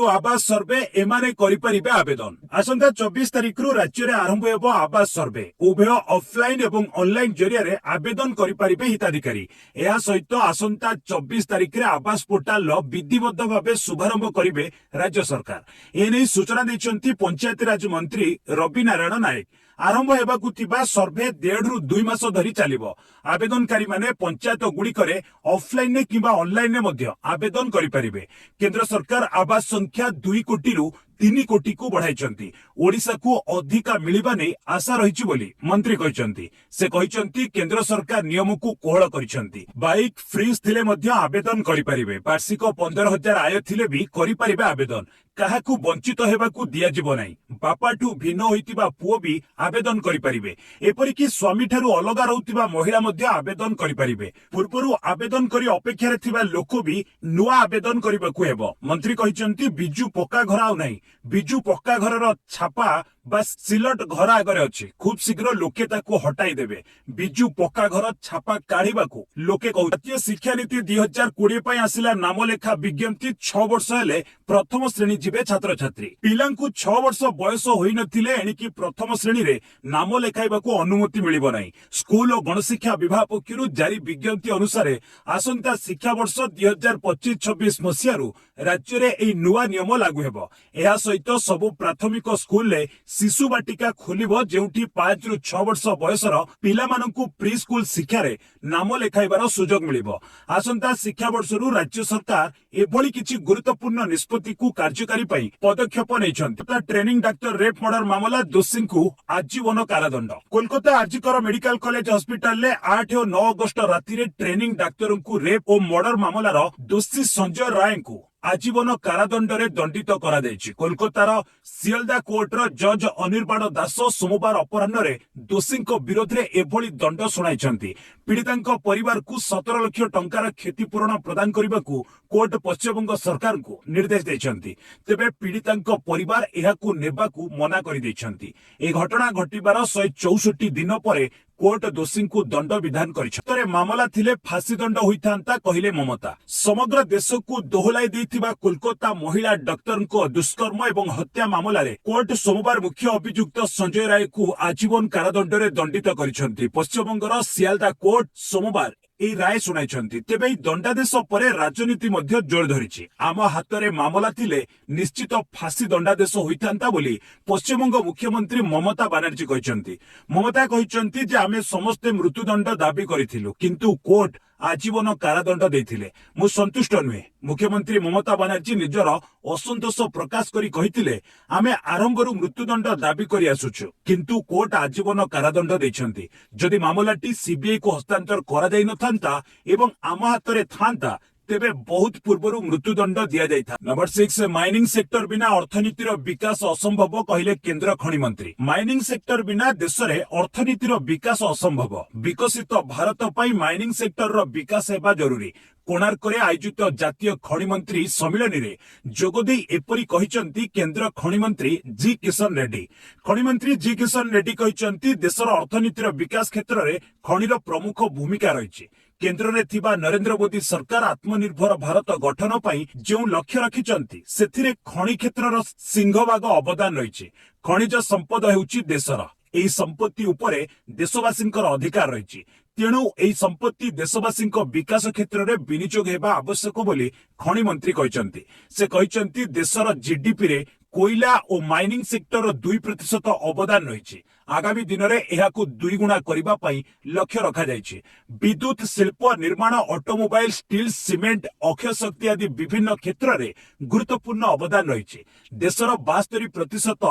आवास सर्वे एमाने करिपारिबे आवेदन। आसंता 24 तारिख रु राज्य रे आरंभ हेबो आवास सर्वे। उभय ऑफलाइन एवं ऑनलाइन जरिया रे आवेदन करिपारिबे हिताधिकारी। एहा सहित आसंता 24 तारिख रे आवास पोर्टाल विधिबद्ध भाबे शुभारंभ करिबे राज्य सरकार। एनै सूचना दैछन्ती पंचायती राज मंत्री रवि नारायण नायक। आरंभ हेबाकु थिबा सर्वे 1.5 रु 2 मास धरि चलिबो। आवेदनकारी माने पंचायत गुड़िकरे ऑफलाइन ने किंबा ऑनलाइन ने मध्य आवेदन करिपारिबे। केंद्र सरकार आवास संख्या 2 कोटी रु 3 कोटी को बढ़ाई। ओडिशा को अधिका मिलिबा नै आशा रहिछि बोली मंत्री कहिसंती। से कहिसंती केंद्र सरकार नियम को कोहळ करिसंती। बाइक फ्रीज थिले मध्य आवेदन करिपारिबे। वार्षिक 15,000 आय थिले भी करिपारिबे आवेदन। काहाकू वंचित हेबाकू दिया जिवो नै। बापाठू भिन्न होइतिबा पुओ भी आवेदन करिपारिबे। एपरिकी स्वामी ठारू अलगा रहउतिबा महिला मध्य आवेदन करिपारिबे। पूर्वरु आवेदन करी अपेक्षा रे थिबा लोक भी नुआ आवेदन करिबाकू हेबो। मंत्री कहिसंती बिजू पक्का घर आउ नै। बिजू पक्का घरर छापा बस सिलट घर आगरे अछि। खूब शीघ्र लोके ताकू हटाई देबे। बिजू पक्का घर छापा काढिबाकू लोके कहू। जातीय शिक्षा नीति 2020 पई आसिला नामलेखा विज्ञप्ति 6 वर्ष हेले प्रथम श्रेणी जिबे छात्र छात्री। पिलांकू 6 वर्ष बयस होई नथिले एणिकी प्रथम श्रेणी रे नाम लेखाइबाकू अनुमति मिलिबो नै। स्कूल और गणशिक्षा विभाग पक्षरु जारी विज्ञप्ति अनुसार आसंता शिक्षा वर्ष 2025-26 मसियारु राज्य रे एई नुआ नियम लागू हेबो। एहा सहित सबु प्राथमिक स्कूल ले शिशु बाटिका खोलिबो जेउठी 5 रु 6 वर्ष बयसर पिलामानंकू प्री स्कूल शिक्षा रे नाम लेखाइबार सुजोग मिलिबो। आसंता शिक्षा वर्षरु राज्य सरकार एभली किछि गुरुत्वपूर्ण निष्पत्ति को कार्यकारी पई पदक्षेप नैछन्ति। ट्रेनिंग डाक्टर रेप मर्डर मामला दोषी को आजीवन कारादंड। Kolkata RG Kar medical college hospital ले 8 और 9 अगस्त राति रे ट्रेनिंग डाक्टर को रेप और मर्डर मामलार दोषी संजय राय को आजीवन कारादंड रे दंडित करा दैछि। कोलकातार सियालदा कोर्ट रो जज अनिर्बाण दास सोमवार अपराह्न रे दोषी विरोध रे एभली दंड सुनाइछन्ति। पीड़ितांक परिवार को 17 लाख टंकार क्षतिपूरण प्रदान करबाकू कोर्ट पश्चिमबंग सरकार को निर्देश दैछन्ति। तेबे पीड़ितांक परिवार एहाकू नेबाकू मना करि दैछन्ति। ए घटना घटिबार 164 दिन परे कोर्ट दोषी को दंड विधान कर मामला थिले फांसी दंड होइथांता कहिले ममता। समग्र देश को दोहलाई देथिबा कोलकाता महिला डॉक्टर को दुष्कर्म एवं हत्या मामला रे कोर्ट सोमवार मुख्य अभियुक्त संजय राय को आजीवन कारादंड रे दंडित करिसंती। पश्चिमबंगर सियालदा कोर्ट सोमवार ए राय सुनाइछन्ती। तेबे दंडादेश परे राजनीति मध्य जोर धरिछि। आम हातरे मामला थिले निश्चित फांसी दंडादेश होइथांता बोली पश्चिमबंग मुख्यमंत्री ममता बनर्जी कहिसंती। ममता कहिसंती जे आमे समस्त मृत्युदंड दाबी करिथिलु किंतु कोर्ट आजीवन कारादंड देथिले। मु संतुष्ट नुहे। मुख्यमंत्री ममता बनर्जी निजर असंतोष प्रकाश करी कहिथिले आमे आरंभरु मृत्युदंड दाबी करि आसुछु किंतु कोर्ट आजीवन कारादंड दैछन्ती। जदि मामलाटी सीबीआई को हस्तांतर करा जाई नथांता एवं आम हातरे थांता तेबे बहुत पूर्वरु मृत्युदंड दिया जाइथा। नंबर 6 माइनिंग सेक्टर बिना अर्थनीतिर विकास असंभव कहिले केंद्र खनि मंत्री। माइनिंग सेक्टर बिना देश रे अर्थनीतिर विकास असंभव। विकसित भारत पई माइनिंग सेक्टर रो विकास हेबा जरूरी। कोणार्क रे आयोजित जातीय खनि मंत्री सम्मेलन रे जोगदे एपरी कहिसंती केंद्र खनि मंत्री जी किशन रेड्डी। खनि मंत्री जी किशन रेड्डी कहिसंती देशर अर्थनीतिर विकास क्षेत्र रे खनिर प्रमुख भूमिका रहिछि। केंद्र रे थिबा नरेंद्र मोदी सरकार आत्मनिर्भर भारत गठन पई जो लक्ष्य रखिचंती सेथिरे खनि क्षेत्रर सिंहभाग अवदान रहिछि। खनिज संपद हेउछि देशर। एही संपत्ति उपरे देशवासींकर अधिकार रहिछि। तेणु एही संपत्ति देशवासींक विकास क्षेत्र रे विनियोग हेबा आवश्यक बोली खनि मंत्री कहिसंती। से कहिसंती देशर जीडीपी रे कोयला और माइनिंग सेक्टर 2% अवदान रही। आगामी दिन में यह 2 गुणा करबा पई लक्ष्य रखा जायछि। विद्युत शिल्प निर्माण ऑटोमोबाइल स्टील सीमेंट अक्षय शक्ति आदि विभिन्न क्षेत्र में गुरुत्वपूर्ण अवदान रही। देशर 72%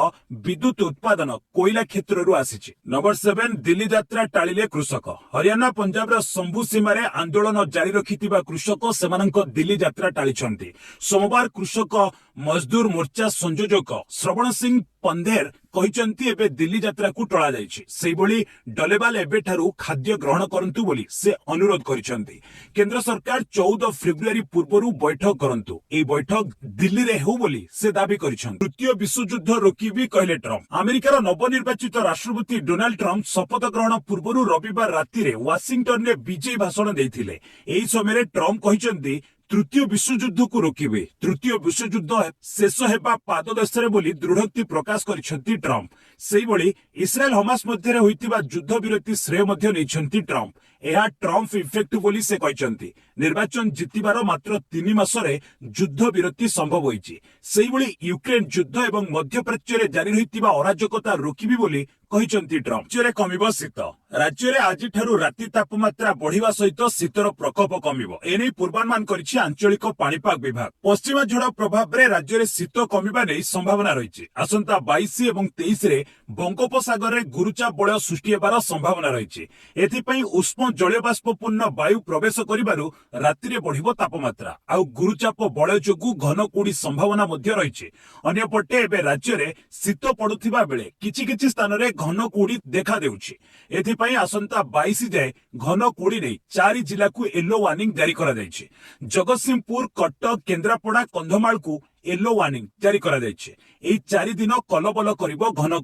विद्युत उत्पादन कोयला क्षेत्र रु आसीछि। नंबर 7 दिल्ली यात्रा टाळिले कृषक। हरियाणा पंजाब शंभु सीमार आंदोलन जारी रखिथिबा कृषक सेमानंक दिल्ली यात्रा टाळिछन्ति। सोमवार कृषक मजदूर मोर्चा संयोजक श्रवण सिंह पंधेर कहिसंती एबे दिल्ली यात्रा को टळा जायछि। सेहि भली डलेवाल एबे ठारू खाद्य ग्रहण करंतु बोली से अनुरोध करिसंती। केंद्र सरकार 14 फेब्रुआरी पूर्वरु बैठक करंतु। ए बैठक दिल्ली रे हो बोली से दाबी करिसंती। तृतीय विश्वयुद्ध रोकिबी कहले ट्रम्प। अमेरिकार नवनिर्वाचित राष्ट्रपति डोनाल्ड ट्रम्प शपथ ग्रहण पूर्वरु रविवार राति रे वाशिंगटन रे विजयी भाषण देथिले। एही समय ट्रम्प कहिसंती तृतीय विश्वयुद्ध को रोकिबे तृतीय विश्वयुद्ध शेष हेबा पाददेशरे बोली दृढ़ोक्ति प्रकाश करिसेंती ट्रम्प सेही भली इस्राएल हमास मध्यरे होइतिबा युद्ध विरति श्रेय मध्य नेइसेंती ट्रम्प यह ट्रम्प इफेक्ट बोली से कहते निर्वाचन जितिबार मात्र 3 मासरे युद्ध विरति संभव होइछि सेही भली यूक्रेन युद्ध एवं मध्यप्राच्य रे जारी रहितिबा अराजकता रोकिबी बोली कहते ट्रम्प राज्य कमिब शीत राज्य आज राति तापमात्रा बढ़िवा सहित शीतर प्रकोप कमिब एने पूर्वानुमान करिछि आंचलिक पाणीपाग विभाग पश्चिमा झड़ प्रभाव रे राज्य रे शीत कमिबा नै संभावना रहिछि आसंता 22 एवं 23 रे बंगोपसागर रे गुरुचाप बलय सृष्टि हेबार संभावना रहिछि एथिपई उष्म जलीय बाष्पपूर्ण वायु प्रवेश करिबारु राति रे बढ़िबो तापमात्रा आउ गुरुचाप बलय जोगु घन कुड़ी संभावना मध्य रहिछि अन्यपटे एबे राज्य रे शीत पडुथिबा बेले किछि स्थान रे घन कुड़ी देखा देउछि एथिपई आसंता 22 जाय घन कुड़ी नै 4 जिला को येलो वार्निंग जारी करा जायछि जगतसिंहपुर कटक केन्द्रापड़ा कंधमाल को येलो वार्निंग जारी करा जायछि एई 4 दिन कलबल करिवो घन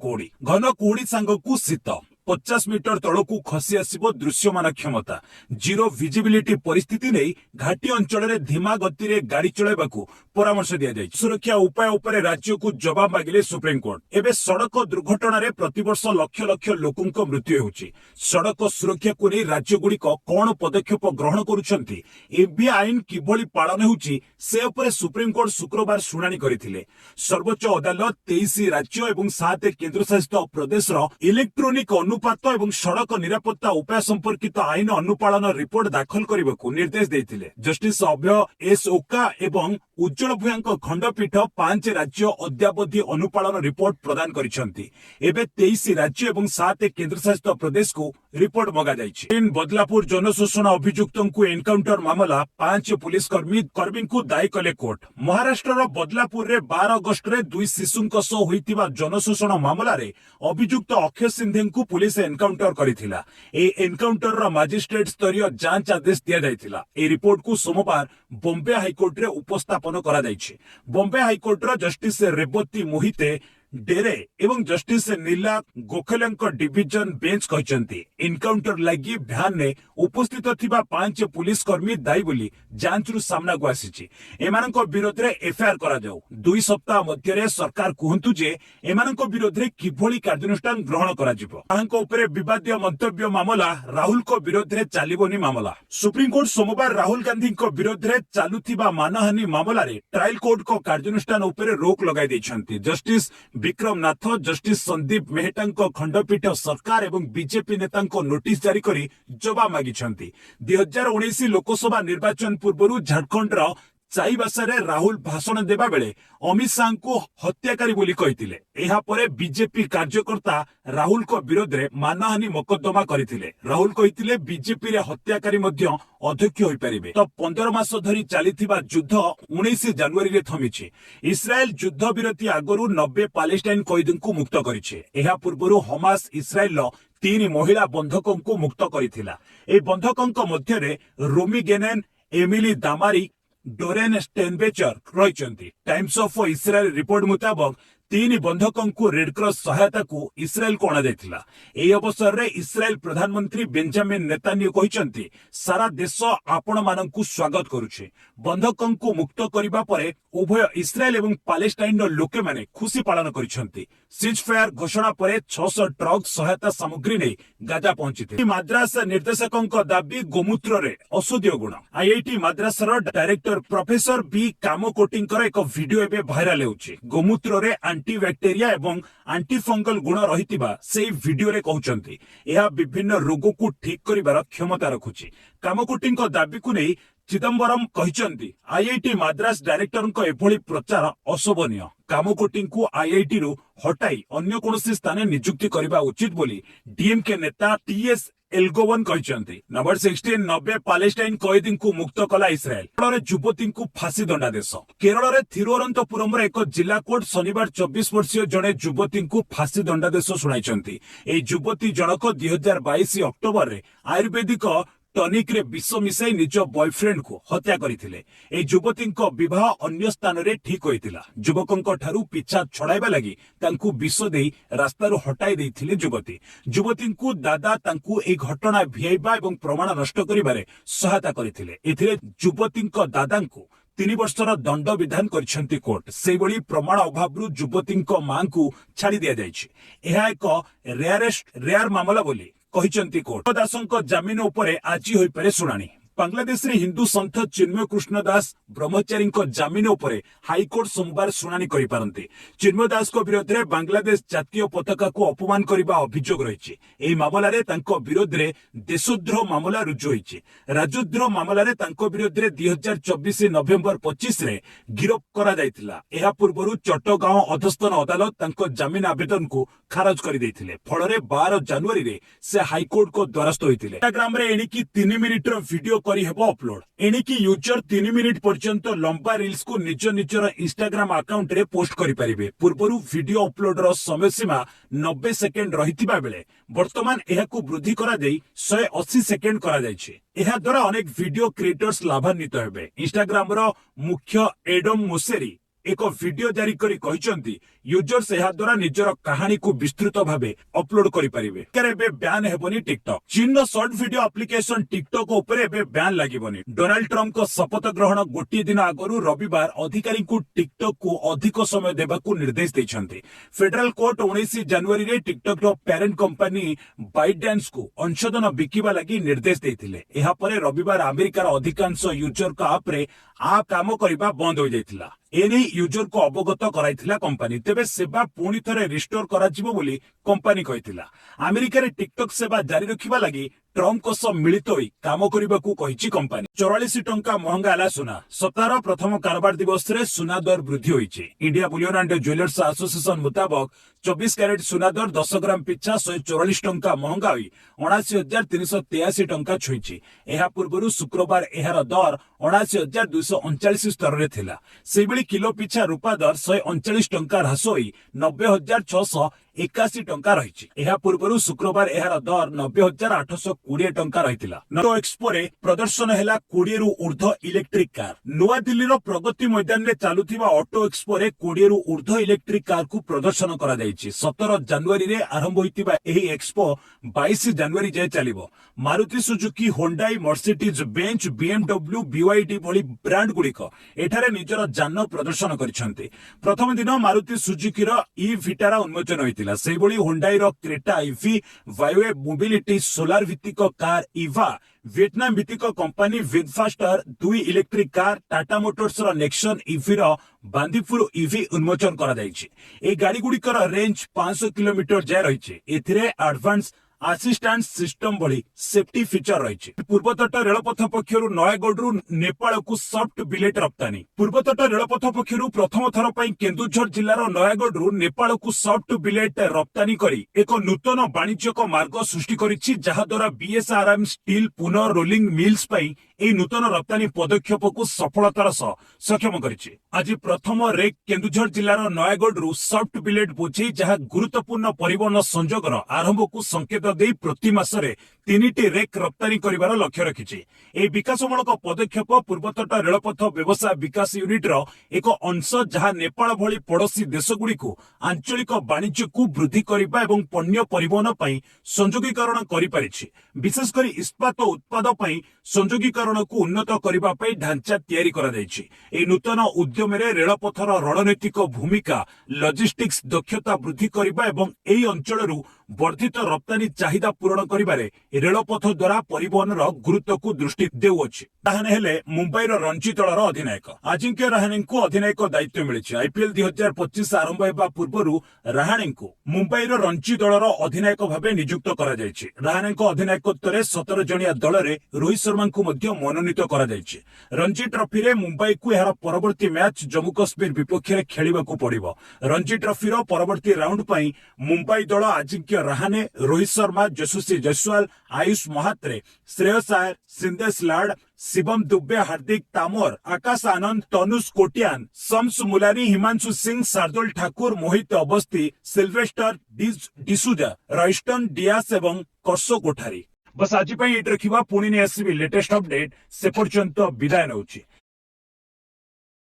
कुड़ी सांगकु शीत 50 मीटर तळकु खसी आसिबो दृश्यमान क्षमता जीरो विजिबिलिटी परिस्थिति नै घाटी अंचल रे धीमा गति रे गाड़ी चलाइबाकू परामर्श दिया जाय सुरक्षा उपाय उपरे राज्य को जवाब मागिले सुप्रीम कोर्ट एबे सड़क दुर्घटना रे प्रतिवर्ष लक्ष लक्ष लोकंक मृत्यु होउछि सड़क सुरक्षा को नै राज्य गुड़िक कोन पदक्षेप ग्रहण करूछंती एबी आईन किभली पालन होउछि से उपरे सुप्रीम कोर्ट शुक्रवार शुनानी करिथिले सर्वोच्च अदालत 23 राज्य एवं 7 केंद्रशासित प्रदेश रो इलेक्ट्रोनिक अनुपात एवं सड़क निरापत्ता उपाय संपर्कित आईन अनुपालन रिपोर्ट दाखल करने निर्देश देते जस्टिस अभय एस ओका एवं उज्जवल भूयांक खंडपीठ 5 राज्य अद्यावधि अनुपालन रिपोर्ट प्रदान करिसेंती एबे 23 राज्य एवं 7 केंद्रशासित प्रदेश को रिपोर्ट मगा जाइछि बदलापुर जनशोषण अभियुक्तों को एनकाउंटर मामला 5 पुलिस कर्मी को दायी कले कोर्ट महाराष्ट्र बदलापुर रे 12 अगस्ट रे 2 शिशुंक सह होइतिबा जनशोषण मामला रे अभियुक्त अक्षय सिंधे को पुलिस एनकाउंटर करिथिला ए एनकाउंटर रा मजिस्ट्रेट स्तरीय जांच आदेश दिया जायथिला ए रिपोर्ट को सोमवार बॉम्बे हाईकोर्ट रे उपस्थापन करा जायछि बॉम्बे हाईकोर्ट रा जस्टिस रेवती मोहिते डेरे एवं जस्टिस नीला गोखलेंक डिविजन बेंच कहचंती एनकाउंटर लागि भ्यान ने उपस्थित थिबा 5 पुलिस कर्मी दायी बोली जांच रु सामना को आसीछि एमानक विरोध रे एफआईआर करा जाऊ 2 सप्ताह मध्य रे सरकार कहंतु जे एमानक विरोध रे किभली कार्यानुष्ठान ग्रहण करा जिवो तांको ऊपर विवादीय मंतव्य मामला राहुल को विरोध रे चालिबोनी मामला सुप्रीम कोर्ट सोमवार राहुल गांधी को विरोध रे चालुथिबा मानहानि मामला रे ट्रायल कोर्ट को कार्यानुष्ठान ऊपर रोक लगाई दैछंती जस्टिस विक्रम नाथ जस्टिस संदीप मेहता खंडपीठ सरकार एवं बीजेपी नेता नोटिस जारी करी जवाब मागिछंती 2019 लोकसभा निर्वाचन पूर्व झारखंड चाईबासा रे राहुल भाषण देबा बेले अमित शाह को हत्याकारी बोली कहिथिले एहा परे बीजेपी कार्यकर्ता राहुल को विरोध रे मानहानि मोकद्दमा करिथिले राहुल कहिथिले बीजेपी रे हत्याकारी मध्य अध्यक्ष होई परिबे तो 15 मास धरि चलीथिबा युद्ध 19 जनवरी रे थमिछि इस्राएल युद्ध विरति आगरु 90 पैलेस्टाइन कैदींकु मुक्त करिछि एहा पूर्वरु हमास इस्राएल 3 महिला बंधकों को मुक्त करिथिला ए बंधकों मध्य रे रोमी गेनेन एमिली दामारी डोरेन स्टेनबेचर रही टाइम्स ऑफ इस्राएल रिपोर्ट मुताबक 3 बंधकों को रेडक्रॉस सहायता को इस्राएल को अणाଯାଇଥିଲା ଏହି ଅବସରରେ ଇସ୍ରାଏଲ ପ୍ରଧାନମନ୍ତ୍ରୀ ବେଞ୍ଜାମିନ ନେତାନ୍ୟାହୁ କହିଛନ୍ତି ସାରା ଦେଶ ଆପଣମାନଙ୍କୁ ସ୍ୱାଗତ କରୁଛି ବନ୍ଧକଙ୍କୁ ମୁକ୍ତ କରିବା ପରେ ଉଭୟ ଇସ୍ରାଏଲ ଏବଂ ପାଲେଷ୍ଟାଇନର ଲୋକମାନେ ଖୁସି ପାଳନ କରିଛନ୍ତି ସିଜ୍ ଫାୟାର ଘୋଷଣା ପରେ 600 ଟ୍ରକ୍ ସହାୟତା ସାମଗ୍ରୀ ନେଇ ଗାଜା ପହଞ୍ଚିଥିଲେ ମାଦ୍ରାସ ନିର୍ଦ୍ଦେଶକଙ୍କ ଦାବି ଗୋମୂତ୍ରରେ ଔଷଧୀୟ ଗୁଣ ଆଇଆଇଟି ମାଦ୍ରାସର ଡାଇରେକ୍ଟର ପ୍ରଫେସର ବି କାମକୋଟିଙ୍କର ଏକ ଭିଡିଓ ଏବେ ଭାଇରାଲ ହେଉଛି ଗୋମୂତ୍ରରେ एंटीबैक्टेरिया एवं एंटीफंगल गुण रहितिबा सेही वीडियो रे कहउचंती एहा विभिन्न रोग को ठीक करिबार क्षमता रखुची कामकोटिंको दाबी को नै चिदंबरम कहिचंती आईआईटी मद्रास डायरेक्टर एभली प्रचार अशोभनीय कामकोटी को आईआईटी रु हटाई अन्य कोनोसी स्थान नियुक्ति करबा उचित बोली डीएमके नेता टीएस एल्गोवन कहते नंबर 16 90 पैलेस्टाइन कैदी को मुक्त कला इस्राएल केरल युवती को फांसी दंडादेश केरल में थिरुवनंतपुरम एक जिला कोर्ट शनिवार 24 वर्षीय जड़े युवती को फांसी दंडादेश शुणाई युवती जनक 2022 अक्टोबर रे आयुर्वेदिक टनिक रे विष मिसाई निज बॉयफ्रेंड को हत्या करथिले। ए युवती विवाह अन्य स्थान रे ठीक होइतिला। युवकंक ठारू पीछा छड़ाइबा लागि तांकू विष देई रास्तारू हटाई देइथिले युवती। युवती को दादा तांकू ए घटना भिआइबा एवं प्रमाण नष्ट करिबारे सहायता करथिले। एथिरे युवती दादांकू 3 वर्षर दंड विधान करछंती कोर्ट। सेबळी प्रमाण अभावरु युवती मां को छाड़ी दिया जायछि। एहा एक रेयर मामला बोली कहिछंती कोर्ट। दासंक जमीन उपरे आज होई पारे सुनानी। बांग्लादेश रे हिंदू संत चिन्मय कृष्ण दास ब्रह्मचारी जमीन उपरे हाईकोर्ट सोमवार शुणानी करि पारंती। चिन्मय दास को विरोध में बांग्लादेश जातीय पताका को अपमान करबा अभियोग रहिछि। एही मामला रे तांको विरोध में देशद्रोह मामला रुजु होइछि। राजद्रोह मामला रे तांको विरोध में 2024 नवेम्बर 25 रे गिरफ्त करा जायतिला। एहा पूर्वरु चट्टगांव अधस्थान अदालत तांको जमीन आवेदन को खारज कर देथिले। फଳରେ 12 जनवरी रे से हाईकोर्ट को द्वारस्थ होइतिले। इंस्टाग्राम रे एणिकी 3 मिनिट रो वीडियो करी हेबो अपलोड। एणिकी यूजर 3 मिनिट पर्यंत लंबा रील्स को निजर इंस्टाग्राम अकाउंट रे पोस्ट करि परिबे। पूर्वरु वीडियो अपलोड रो समय सीमा 90 सेकेंड रहितिबा बेले वर्तमान एहाकू वृद्धि करा देई 180 सेकेंड करा जायछि। एहा द्वारा अनेक वीडियो क्रिएटर्स लाभान्वित हेबे। इंस्टाग्राम रो मुख्य एडम मोसेरी एक वीडियो जारी करी कहिसंती यूजर्स एहा द्वारा निजर कहानी को विस्तृत भाबे अपलोड करि परिबे। एबे बैन हेबनी टिकटॉक। चीन रो शॉर्ट वीडियो एप्लीकेशन टिकटॉक ऊपर एबे बैन लागिबनी। डोनाल्ड ट्रम्प को शपथ ग्रहण गोटी दिन आगरु रविवार अधिकारी को टिकटॉक को अधिक समय देबाकू निर्देश दैछंती। फेडरल कोर्ट 19 जनवरी रे टिकटॉक रो पेरेंट कंपनी बाइटडांस को अंशदान बिकिबा लागि निर्देश दैथिले। एहा परे रविवार अमेरिकार अधिकांश यूजर का आप रे आ काम करिबा बंद हो जायतिला। एने यूजर को अवगत कराइथिला कंपनी। तेबे सेवा पुणी थरे रिस्टोर कराजिबो बोली कंपनी कहिथिला। अमेरिका रे टिकटॉक सेवा जारी रखिबा लागि ट्रम्प को सब मिलित होई काम करिबाकू कहिछि कंपनी। 44 टंका महंगा आला सुना। सप्ताहर प्रथम कारोबार दिवस रे सुना दर वृद्धि होइछि। India bullion and jewellers association मुताबक 24 कैरेट सुना दर 10 ग्राम पिछा 144 टंका महंगा होई 79383 टंका छुइछि। एहा पूर्वरु शुक्रवार एहार दर 79239 स्तर रे थिला। सेबळी किलो पिछा रूपा दर 139 टंका ह्रास होई 90681 टंका रहिछि। एहा पूर्वरु शुक्रवार एहार दर 90820 टंका रहितिला। ऑटो एक्सपो रे प्रदर्शन हैला 20 रु ऊर्ध्व इलेक्ट्रिक कार। नुआ दिल्ली रो प्रगति मैदान रे चालुथिबा ऑटो एक्सपो रे 20 रु ऊर्ध्व इलेक्ट्रिक कार को प्रदर्शन करा जायछि। 17 जनवरी रे आरंभ होइतिबा एही एक्सपो 22 जनवरी जाय चलिबो। Maruti Suzuki, Hyundai, Mercedes Benz, BMW, BYD भली ब्रांड गुड़िक एठारे निजर जान प्रदर्शन करिसंती। प्रथम दिन मारुति सुजुकी रो ई विटारा उन्मोचन होइतिला। सेबळी होंडाई रो Creta EV, Vayve Mobility solar भित्तिक कार इवा, वियतनाम भित्तिक कंपनी विनफास्टर 2 इलेक्ट्रिक कार, टाटा मोटर्स रो नेक्सन ईवी रो बांदीपुर ईवी उन्मोचन करा जायछि। ए गाड़ी गुड़िकर रेंज 500 किलोमीटर जाय रहिछि। एथिरे एडवांस असिस्टेंस सिस्टम भली सेफ्टी फीचर रही। पूर्वतट रेलपथ पक्षर नयगढ़ नेपाल को सॉफ्ट बिलेट रप्तानी। पूर्वतट रेलपथ पक्षर प्रथम थर पर केन्दुझर जिलार नयगढ़ नेपाल को सॉफ्ट बिलेट रप्तानी करी एक नूतन वाणिज्यिक मार्ग सृष्टि करिछि, जहा द्वारा बीएसआरएम स्टील पुनः रोलिंग मिल्स पई एई नूतन रप्तानी पदक्षेप को सफलतार सह सक्षम करिछि। आज प्रथम रेक केन्दुझर जिलार नयगढ़ सॉफ्ट बिलेट बोझे, जहा गुरुत्वपूर्ण परिवहन संजोगर आरंभ को संकेत दे प्रति मासरे 3टी रेक रप्तानी करिवार लक्ष्य रखिछि। ए विकासमूलक पदक्षेप पूर्वतट रेलपथ व्यवसाय विकास यूनिट रो एक अंश, जहा नेपाल भली पड़ोसी देशगुड़ी को आंचलिक वाणिज्य को वृद्धि करिबा एवं पण्य परिवहन पई संयोगीकरण करि परिछि। विशेष करी इस्पात उत्पाद पई संयोगीकरण को उन्नत करिबा पई ढांचा तयारी करा जायछि। ए नूतन उद्यम रे रेलपथर रणनीतिक भूमिका, लॉजिस्टिक्स दक्षता वृद्धि करिबा एवं एई अंचलरू वर्धित रप्तानी चाहिदा पूरण करिबारे रेलपथ द्वारा परिवहन गुरुत्व को दृष्टि देउछि। राहाने हेले मुंबई रणजी दलर अधिनायक। अजिंक्य रहाणे को अधिनायक दायित्व मिलिछि। आईपीएल 2025 आरंभ हेबा पूर्वरु रहाणे को मुंबई रणजी दलर अधिनायक भाबे नियुक्त करा जायछि। रहाणे को अधिनायकत्व रे 17 जणिया दल रे रोहित शर्मा को मध्य मनोनीत करा जायछि। रणजी ट्रॉफी रे मुंबई को एहार परवर्ती मैच जम्मू कश्मीर विपक्ष रे खेलिबाकू पड़िबो। रणजी ट्रॉफी रो परवर्ती राउंड पई मुंबई दल अजिंक्य रहाणे, रोहित शर्मा, यशस्वी जयसवाल, आयुष महात्रे, श्रेयस अय्यर, सिंदेश लाड, शिवम दुबे, हार्दिक तामोर, आकाश आनंद, तनुष कोटियान, शम्स मुलानी, हिमांशु सिंह, शार्दुल ठाकुर, मोहित अवस्थी, सिल्वेस्टर डिसूजा, रॉयस्टन डियास एवं कर्सो कोठारी। बस आज ये रखा पुणी नहीं आसबि लेटेस्ट अपडेट से पर्यंत विदाय नौछि।